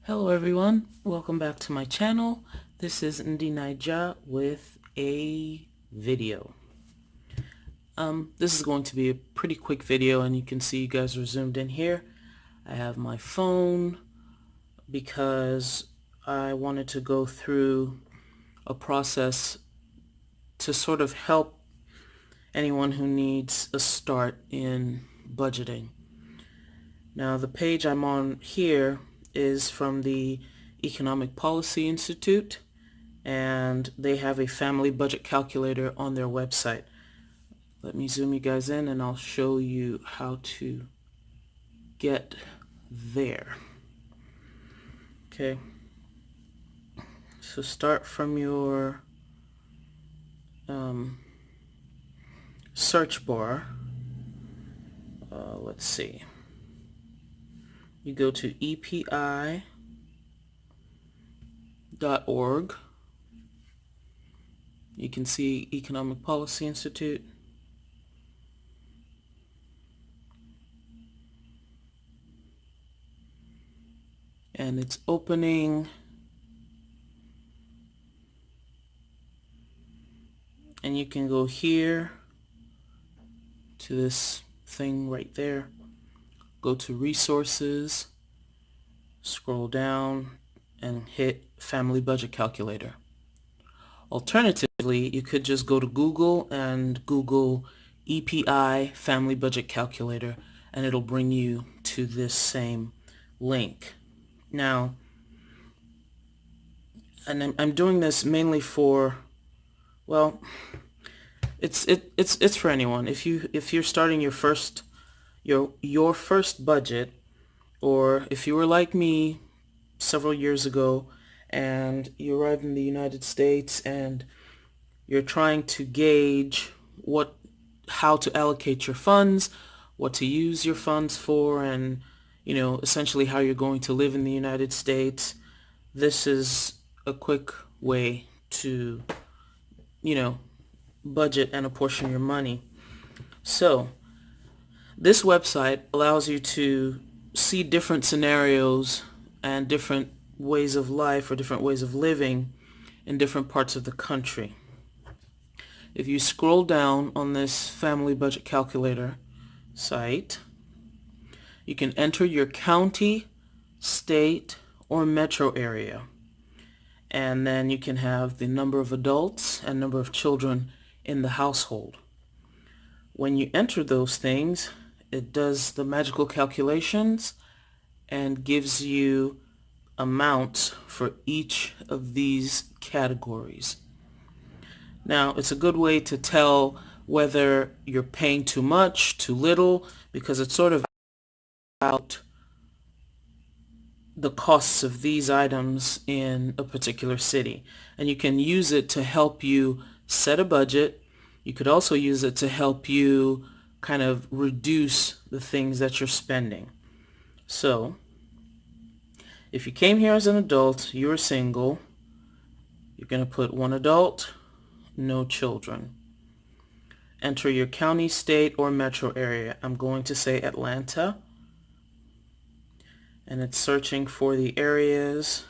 Hello everyone, welcome back to my channel. This is Ndi Naija with a video. This is going to be a pretty quick video, and you can see you guys are zoomed in here. I have my phone because I wanted to go through a process to sort of help anyone who needs a start in budgeting. Now the page I'm on here is from the Economic Policy Institute, and they have a family budget calculator on their website. Let me zoom you guys in and I'll show you how to get there. Okay, so start from your search bar. Let's see. You go to epi.org. You can see Economic Policy Institute. And it's opening. And you can go here to this thing right there. Go to Resources, scroll down, and hit Family Budget Calculator. Alternatively, you could just go to Google and Google EPI Family Budget Calculator, and it'll bring you to this same link. Now, and I'm doing this mainly for, well, it's for anyone. If you're starting your first budget, or if you were like me several years ago and you arrived in the United States and you're trying to gauge how to allocate your funds, what to use your funds for, and essentially how you're going to live in the United States, this is a quick way to budget and apportion your money. So this website allows you to see different scenarios and different ways of life or different ways of living in different parts of the country. If you scroll down on this Family Budget Calculator site, you can enter your county, state, or metro area. And then you can have the number of adults and number of children in the household. When you enter those things, it does the magical calculations and gives you amounts for each of these categories. Now, it's a good way to tell whether you're paying too much, too little, because it's sort of about the costs of these items in a particular city. And you can use it to help you set a budget. You could also use it to help you kind of reduce the things that you're spending. So, if you came here as an adult, you were single, you're going to put 1 adult, no children. Enter your county, state, or metro area. I'm going to say Atlanta. And it's searching for the areas.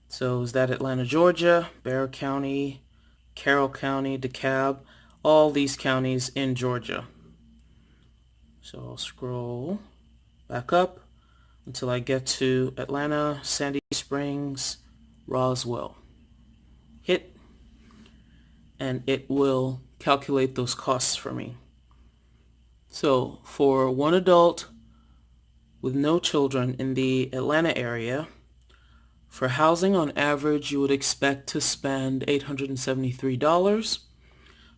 So is that Atlanta, Georgia, Barrow County, Carroll County, DeKalb, all these counties in Georgia. So I'll scroll back up until I get to Atlanta, Sandy Springs, Roswell. Hit, and it will calculate those costs for me. So for 1 adult with no children in the Atlanta area, for housing on average you would expect to spend $873,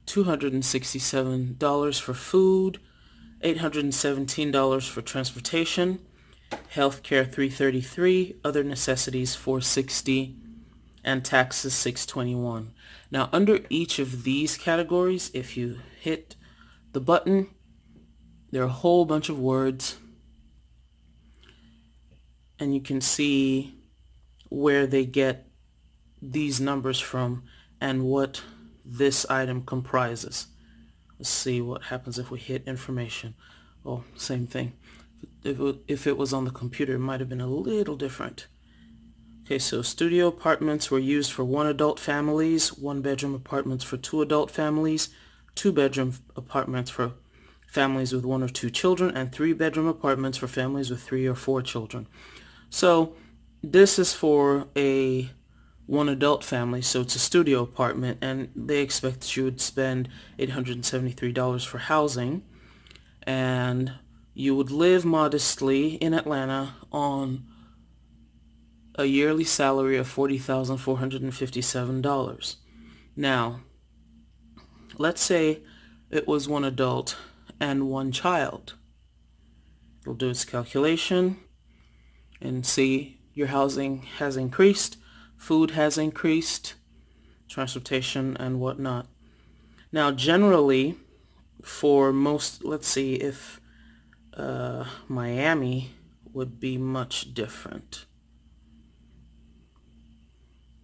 $267 for food, $817 for transportation, healthcare $333, other necessities $460, and taxes $621. Now under each of these categories, if you hit the button, there are a whole bunch of words, and you can see where they get these numbers from and what this item comprises. Let's see what happens if we hit information. Oh, same thing. if it was on the computer, it might have been a little different. Okay, so studio apartments were used for one adult families, one bedroom apartments for two adult families, two bedroom apartments for families with one or two children, and three bedroom apartments for families with three or four children. So this is for a one adult family, so it's a studio apartment, and they expect that you would spend $873 for housing, and you would live modestly in Atlanta on a yearly salary of $40,457. Now, let's say it was one adult and one child. It'll do its calculation and see your housing has increased, food has increased, transportation and whatnot. Now, generally, for most, let's see if Miami would be much different.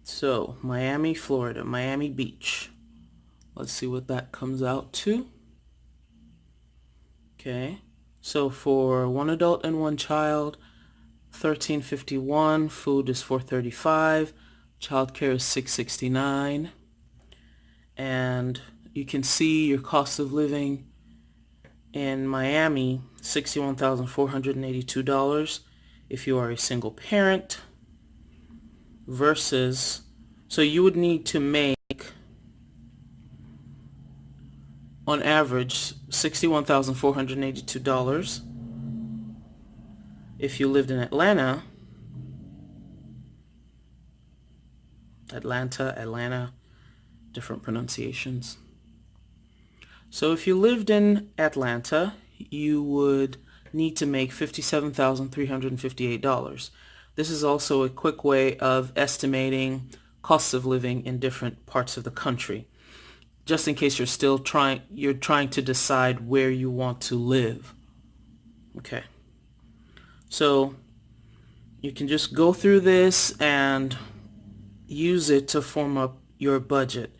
So, Miami, Florida, Miami Beach. Let's see what that comes out to. Okay, so for one adult and one child, $1,351, food is $435, childcare is $669, and you can see your cost of living in Miami, $61,482 if you are a single parent, versus, so you would need to make, on average, $61,482. If you lived in Atlanta, different pronunciations. So if you lived in Atlanta, you would need to make $57,358. This is also a quick way of estimating costs of living in different parts of the country, just in case you're trying to decide where you want to live. Okay. So you can just go through this and use it to form up your budget.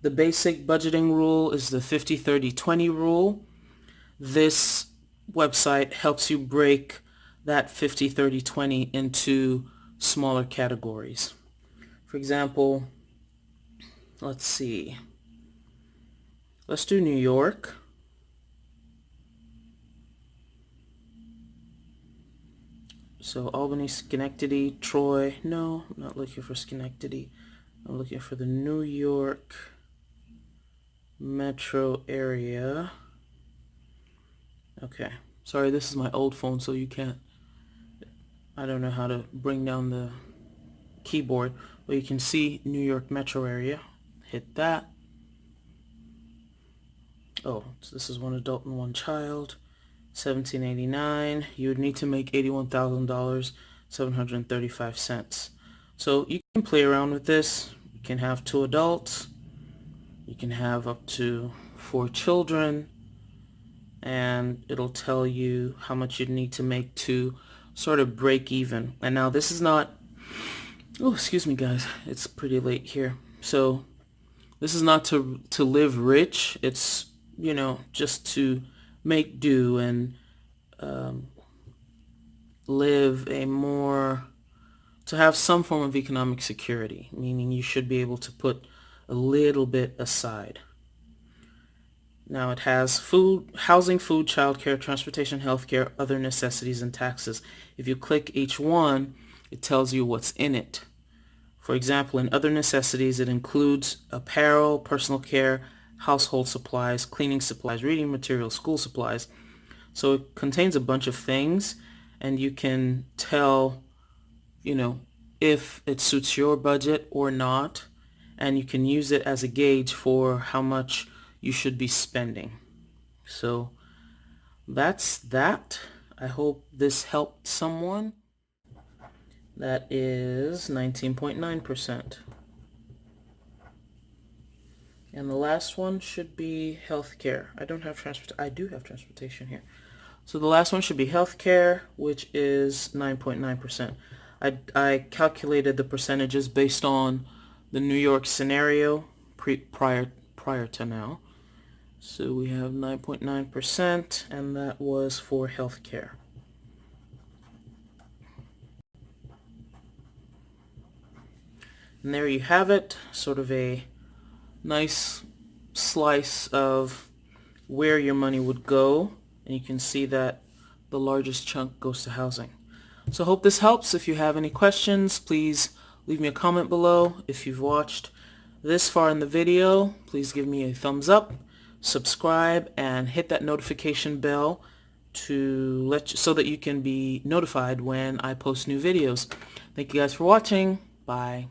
The basic budgeting rule is the 50-30-20 rule. This website helps you break that 50-30-20 into smaller categories. For example, let's see. Let's do New York. So Albany, Schenectady, Troy. No, I'm not looking for Schenectady. I'm looking for the New York metro area. Okay. Sorry, this is my old phone, so you can't, I don't know how to bring down the keyboard, but you can see New York metro area. Hit that. Oh, so this is one adult and one child. $1,789. You would need to make $81,735. So you can play around with this. You can have two adults. You can have up to 4 children. And it'll tell you how much you'd need to make to sort of break even. And now this is not, oh, excuse me guys, it's pretty late here. So this is not to live rich. It's, you know, just to make do and live to have some form of economic security, meaning you should be able to put a little bit aside. Now it has food, housing, food, childcare, transportation, healthcare, other necessities, and taxes. If you click each one, it tells you what's in it. For example, in other necessities, it includes apparel, personal care, household supplies, cleaning supplies, reading materials, school supplies. So it contains a bunch of things, and you can tell, you know, if it suits your budget or not, and you can use it as a gauge for how much you should be spending. So that's that. I hope this helped someone. That is 19.9%. And the last one should be healthcare. I do have transportation here. So the last one should be healthcare, which is 9.9%. I calculated the percentages based on the New York scenario prior to now. So we have 9.9%, and that was for healthcare. And there you have it, sort of a nice slice of where your money would go, and you can see that the largest chunk goes to housing. So I hope this helps. If you have any questions, please leave me a comment below. If you've watched this far in the video, please give me a thumbs up, subscribe, and hit that notification bell to so that you can be notified when I post new videos. Thank you guys for watching. Bye.